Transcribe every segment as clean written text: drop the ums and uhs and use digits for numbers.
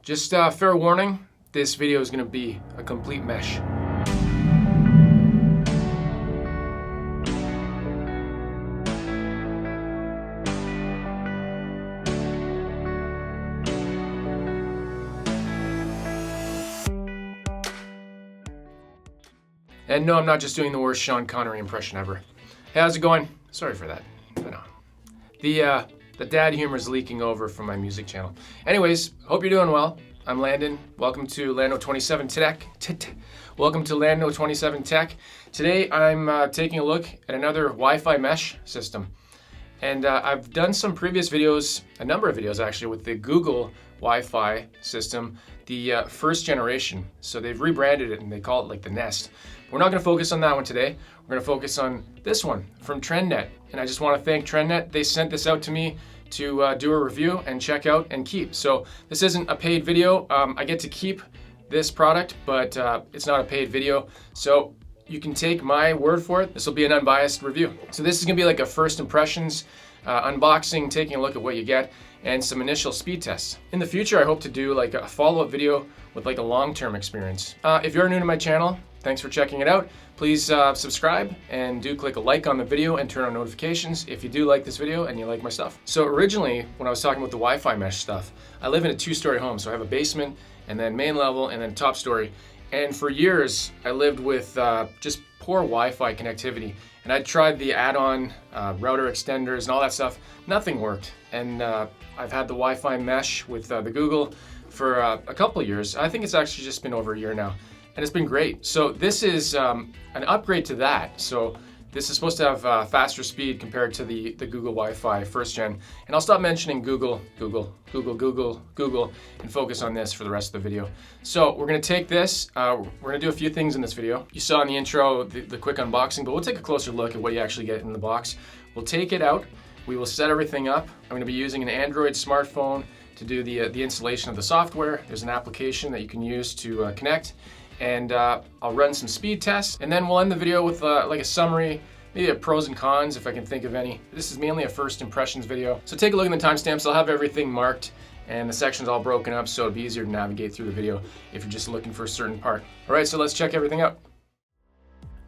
Just fair warning, this video is going to be a complete mesh. And no, I'm not just doing the worst Sean Connery impression ever. Hey, how's it going? Sorry for that. But no. The dad humor is leaking over from my music channel. Anyways, hope you're doing well. I'm Landon. Welcome to Lando 27 Tech. Welcome to Lando 27 Tech. Today I'm taking a look at another Wi-Fi mesh system. And I've done some previous videos, a number of videos actually, with the Google Wi-Fi system, the first generation. So they've rebranded it and they call it like the Nest. We're not going to focus on that one today. We're going to focus on this one from TRENDnet. And I just want to thank TRENDnet. They sent this out to me to do a review and check out and keep. So this isn't a paid video. I get to keep this product, but it's not a paid video. So you can take my word for it. This will be an unbiased review. So this is going to be like a first impressions, unboxing, taking a look at what you get, and some initial speed tests. In the future, I hope to do like a follow-up video with like a long-term experience. If you're new to my channel, thanks for checking it out. Please subscribe and do click a like on the video and turn on notifications if you do like this video and you like my stuff. So originally, when I was talking about the Wi-Fi mesh stuff, I live in a two-story home. So I have a basement and then main level and then top story. And for years, I lived with just poor Wi-Fi connectivity. And I tried the add-on router extenders and all that stuff. Nothing worked. And I've had the Wi-Fi mesh with the Google for a couple of years. I think it's actually just been over a year now. And it's been great. So this is an upgrade to that. So this is supposed to have faster speed compared to the Google Wi-Fi first gen. And I'll stop mentioning Google, and focus on this for the rest of the video. So we're gonna take this, we're gonna do a few things in this video. You saw in the intro the quick unboxing, but we'll take a closer look at what you actually get in the box. We'll take it out, we will set everything up. I'm gonna be using an Android smartphone to do the installation of the software. There's an application that you can use to connect. And I'll run some speed tests, and then we'll end the video with like a summary, maybe a pros and cons if I can think of any. This is mainly a first impressions video. So take a look at the timestamps. I'll have everything marked and the sections all broken up so it'll be easier to navigate through the video if you're just looking for a certain part. All right, so let's check everything out.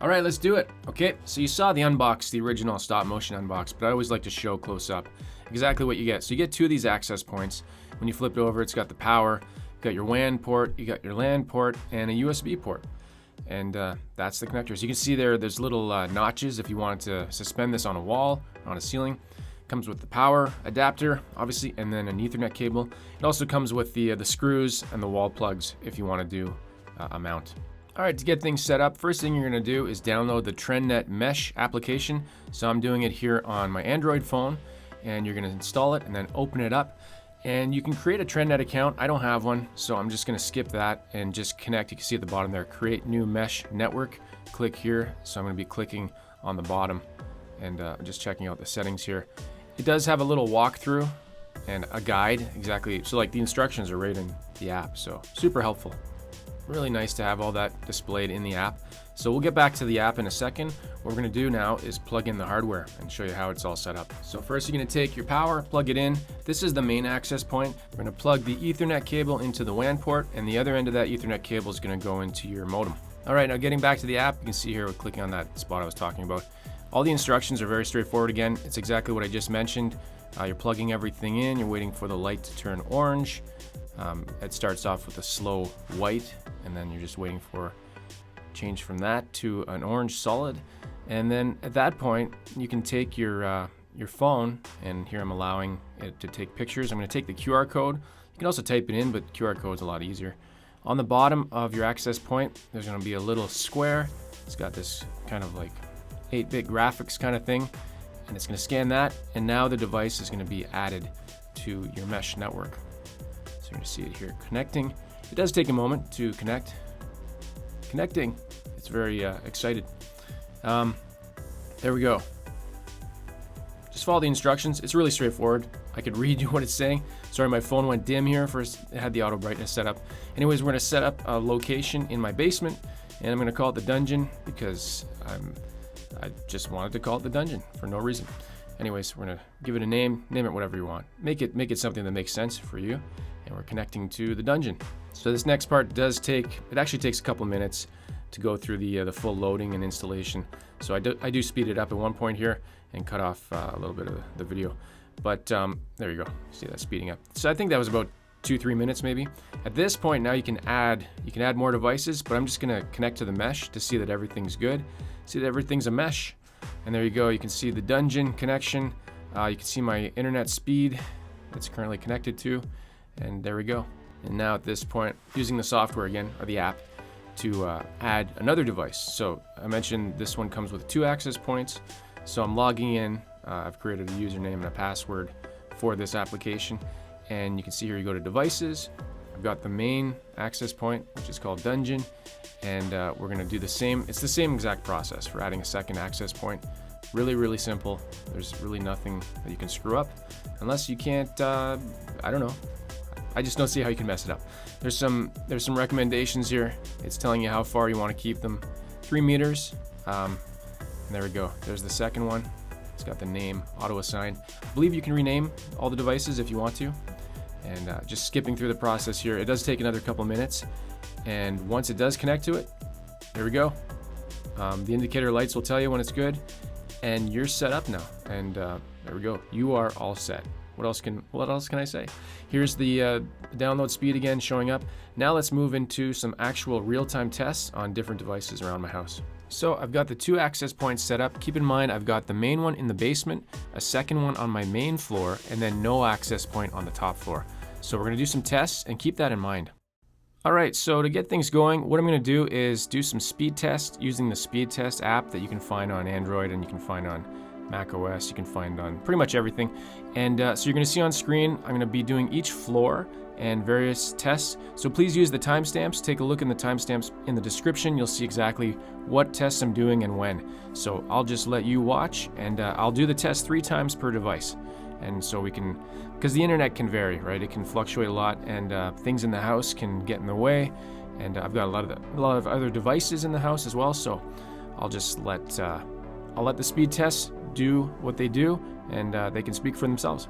All right, let's do it. Okay, so you saw the unbox, the original stop motion unbox, but I always like to show close up exactly what you get. So you get two of these access points. When you flip it over, it's got the power, you got your WAN port, you got your LAN port, and a USB port. And that's the connectors. You can see there's little notches if you wanted to suspend this on a wall, on a ceiling. Comes with the power adapter, obviously, and then an Ethernet cable. It also comes with the screws and the wall plugs if you want to do a mount. All right, to get things set up, first thing you're gonna do is download the TRENDnet Mesh application. So I'm doing it here on my Android phone, and you're gonna install it and then open it up. And you can create a TRENDnet account. I don't have one, so I'm just gonna skip that and just connect. You can see at the bottom there, create new mesh network. Click here. So I'm gonna be clicking on the bottom and just checking out the settings here. It does have a little walkthrough and a guide, exactly. So like the instructions are right in the app, so super helpful. Really nice to have all that displayed in the app. So we'll get back to the app in a second. What we're gonna do now is plug in the hardware and show you how it's all set up. So first you're gonna take your power, plug it in. This is the main access point. We're gonna plug the Ethernet cable into the WAN port, and the other end of that Ethernet cable is gonna go into your modem. All right, now getting back to the app, you can see here, we're clicking on that spot I was talking about. All the instructions are very straightforward again. It's exactly what I just mentioned. You're plugging everything in, you're waiting for the light to turn orange. It starts off with a slow white, and then you're just waiting for change from that to an orange solid. And then at that point, you can take your phone, and here I'm allowing it to take pictures. I'm gonna take the QR code. You can also type it in, but QR code's a lot easier. On the bottom of your access point, there's gonna be a little square. It's got this kind of like 8-bit graphics kind of thing, and it's gonna scan that, and now the device is gonna be added to your mesh network. So you're gonna see it here connecting. It does take a moment to connect. Connecting. It's very excited. There we go. Just follow the instructions. It's really straightforward. I could read you what it's saying. Sorry, my phone went dim here. First, it had the auto brightness set up. Anyways, we're gonna set up a location in my basement, and I'm gonna call it the dungeon because I just wanted to call it the dungeon for no reason. Anyways, we're gonna give it a name it whatever you want. Make it something that makes sense for you. and we're connecting to the dungeon. So this next part actually takes a couple minutes to go through the full loading and installation. So I do speed it up at one point here and cut off a little bit of the video. But there you go, see that speeding up. So I think that was about 2-3 minutes maybe. At this point now you can add more devices, but I'm just gonna connect to the mesh to see that everything's good. See that everything's a mesh. And there you go, you can see the dungeon connection. You can see my internet speed that's currently connected to, and there we go. And now at this point, using the software again, or the app, to add another device. So I mentioned this one comes with 2 access points. So I'm logging in, I've created a username and a password for this application. And you can see here you go to devices. I've got the main access point, which is called dungeon. And we're gonna do the same, it's the same exact process for adding a second access point. Really, really simple. There's really nothing that you can screw up unless you can't, I don't know. I just don't see how you can mess it up. There's some recommendations here. It's telling you how far you want to keep them. 3 meters. And there we go. There's the second one. It's got the name auto-assigned. I believe you can rename all the devices if you want to. And just skipping through the process here, it does take another couple minutes. And once it does connect to it, there we go. The indicator lights will tell you when it's good. And you're set up now. And there we go. You are all set. What else can I say? Here's the download speed again showing up. Now let's move into some actual real-time tests on different devices around my house. So I've got the 2 access points set up. Keep in mind I've got the main one in the basement, a second one on my main floor, and then no access point on the top floor. So we're gonna do some tests and keep that in mind. All right, so to get things going, what I'm gonna do is do some speed tests using the speed test app that you can find on Android and you can find on Mac OS, you can find on pretty much everything. And so you're gonna see on screen, I'm gonna be doing each floor and various tests. So please use the timestamps. Take a look in the timestamps in the description. You'll see exactly what tests I'm doing and when. So I'll just let you watch, and I'll do the test 3 times per device. And so we can, because the internet can vary, right? It can fluctuate a lot, and things in the house can get in the way. And I've got a lot of other devices in the house as well. So I'll just let the speed tests do what they do, and they can speak for themselves.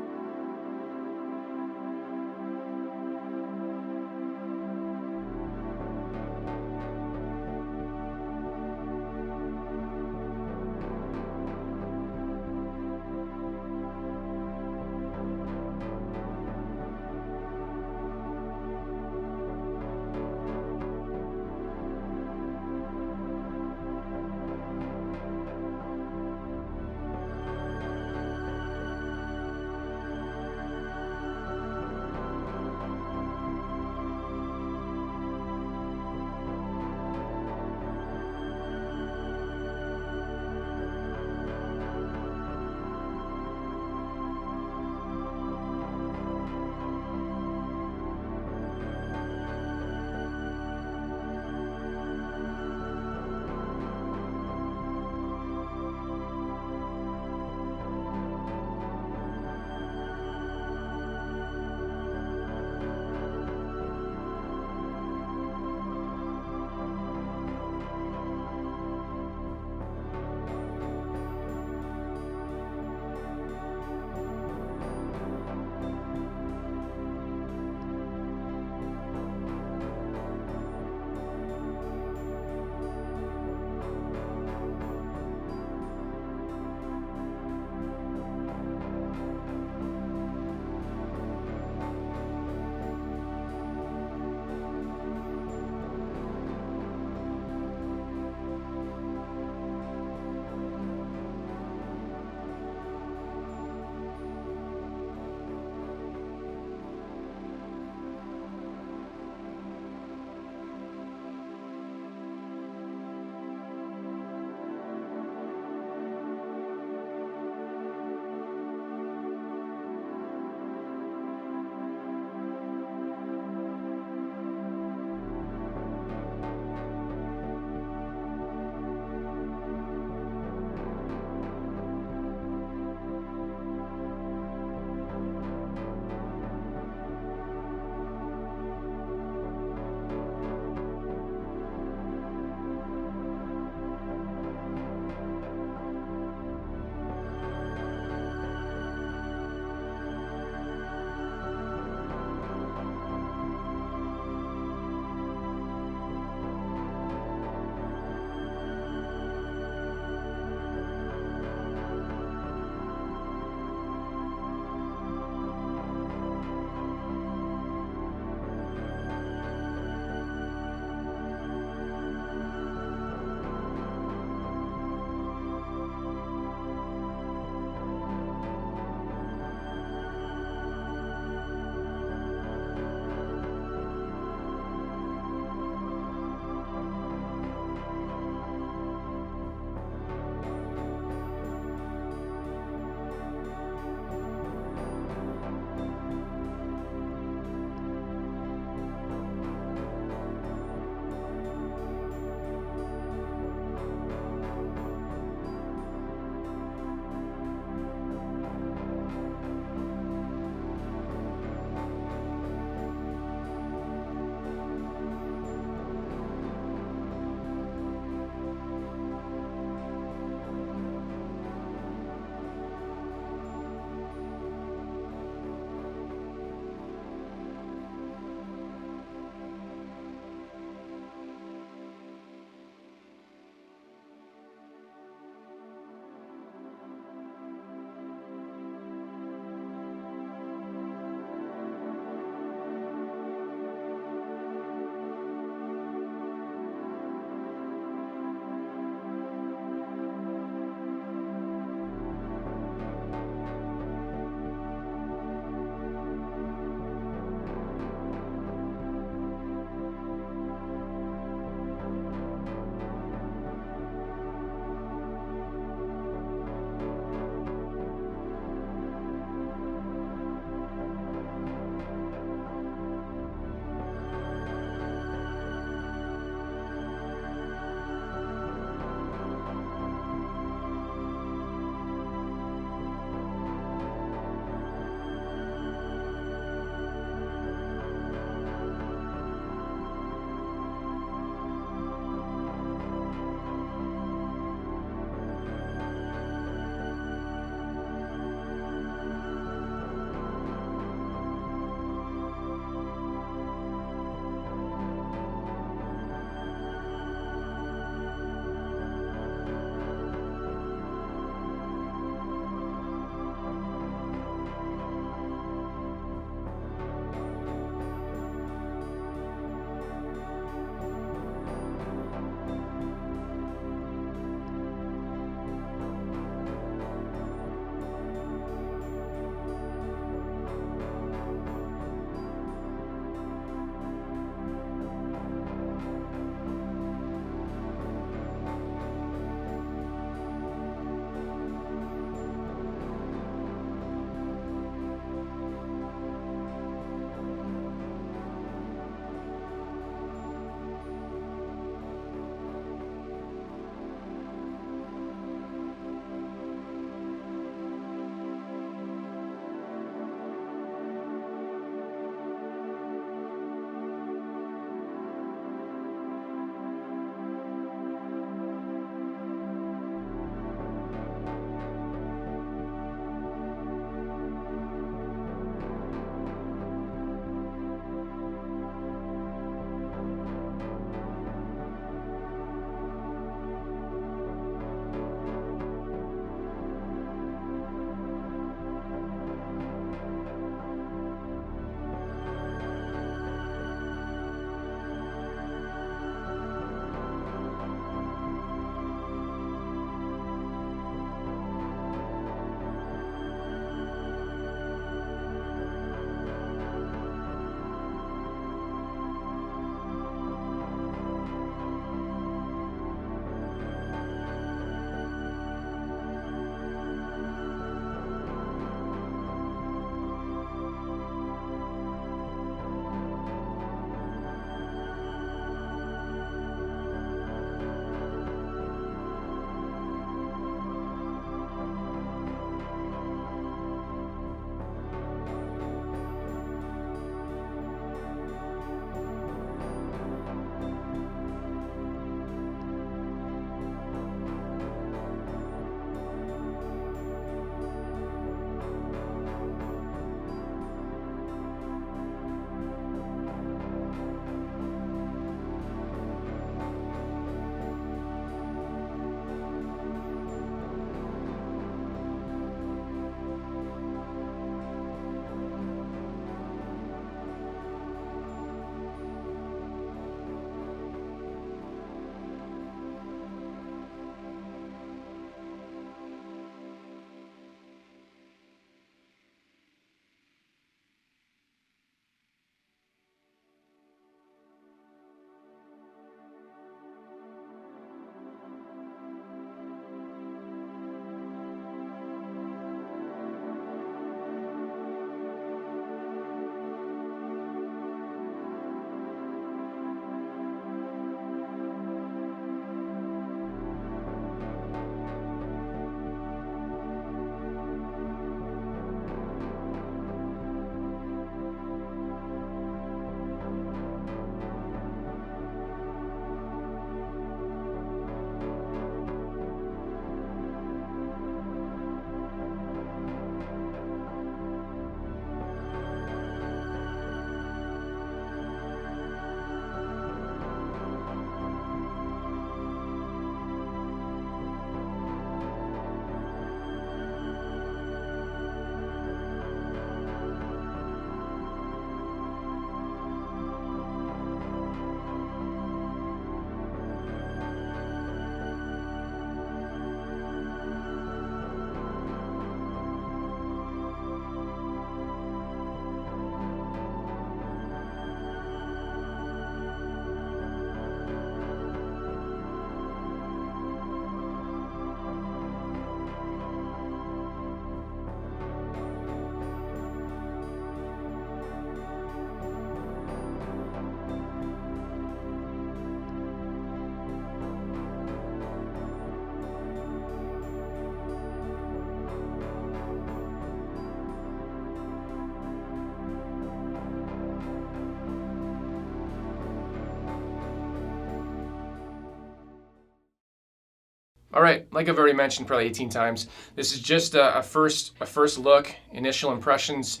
All right, like I've already mentioned probably 18 times, this is just a first look, initial impressions.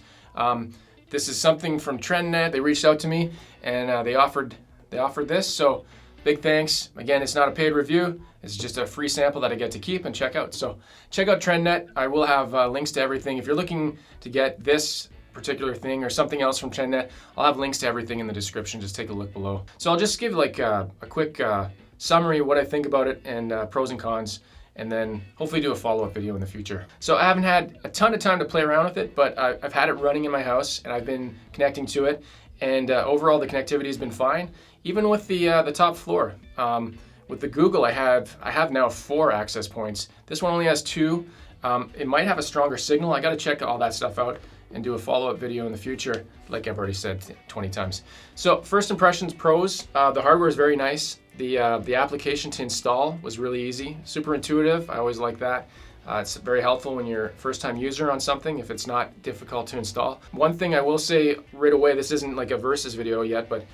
This is something from TRENDnet. They reached out to me and they offered this. So big thanks. Again, it's not a paid review. It's just a free sample that I get to keep and check out. So check out TRENDnet. I will have links to everything. If you're looking to get this particular thing or something else from TRENDnet, I'll have links to everything in the description. Just take a look below. So I'll just give like a quick summary of what I think about it and pros and cons, and then hopefully do a follow-up video in the future. So I haven't had a ton of time to play around with it, but I've had it running in my house and I've been connecting to it, and overall the connectivity has been fine, even with the top floor. With the Google, I have now 4 access points. This one only has 2. It might have a stronger signal. I got to check all that stuff out and do a follow-up video in the future, like I've already said 20 times. So first impressions, pros. The hardware is very nice. The application to install was really easy, super intuitive. I always like that. It's very helpful when you're a first-time user on something if it's not difficult to install. One thing I will say right away, this isn't like a versus video yet, but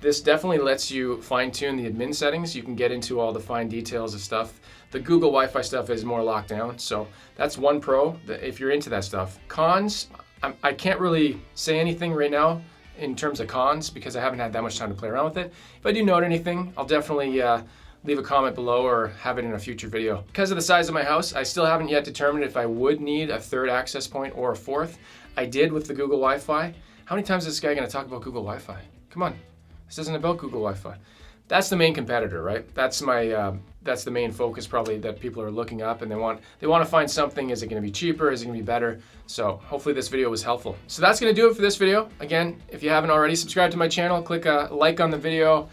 this definitely lets you fine-tune the admin settings. You can get into all the fine details of stuff. The Google Wi-Fi stuff is more locked down, so that's one pro if you're into that stuff. Cons, I can't really say anything right now in terms of cons because I haven't had that much time to play around with it. If I do note anything, I'll definitely leave a comment below or have it in a future video. Because of the size of my house, I still haven't yet determined if I would need a 3rd access point or a 4th. I did with the Google Wi-Fi. How many times is this guy gonna talk about Google Wi-Fi? Come on, this isn't about Google Wi-Fi. That's the main competitor, right? That's the main focus probably that people are looking up, and they want to find something. Is it going to be cheaper? Is it going to be better? So hopefully this video was helpful. So that's going to do it for this video. Again, if you haven't already, subscribe to my channel, click a like on the video,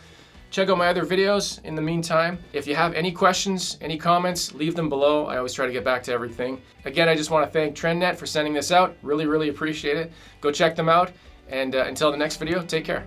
check out my other videos in the meantime. If you have any questions, any comments, leave them below. I always try to get back to everything. Again, I just want to thank TRENDnet for sending this out. Really, really appreciate it. Go check them out. And until the next video, take care.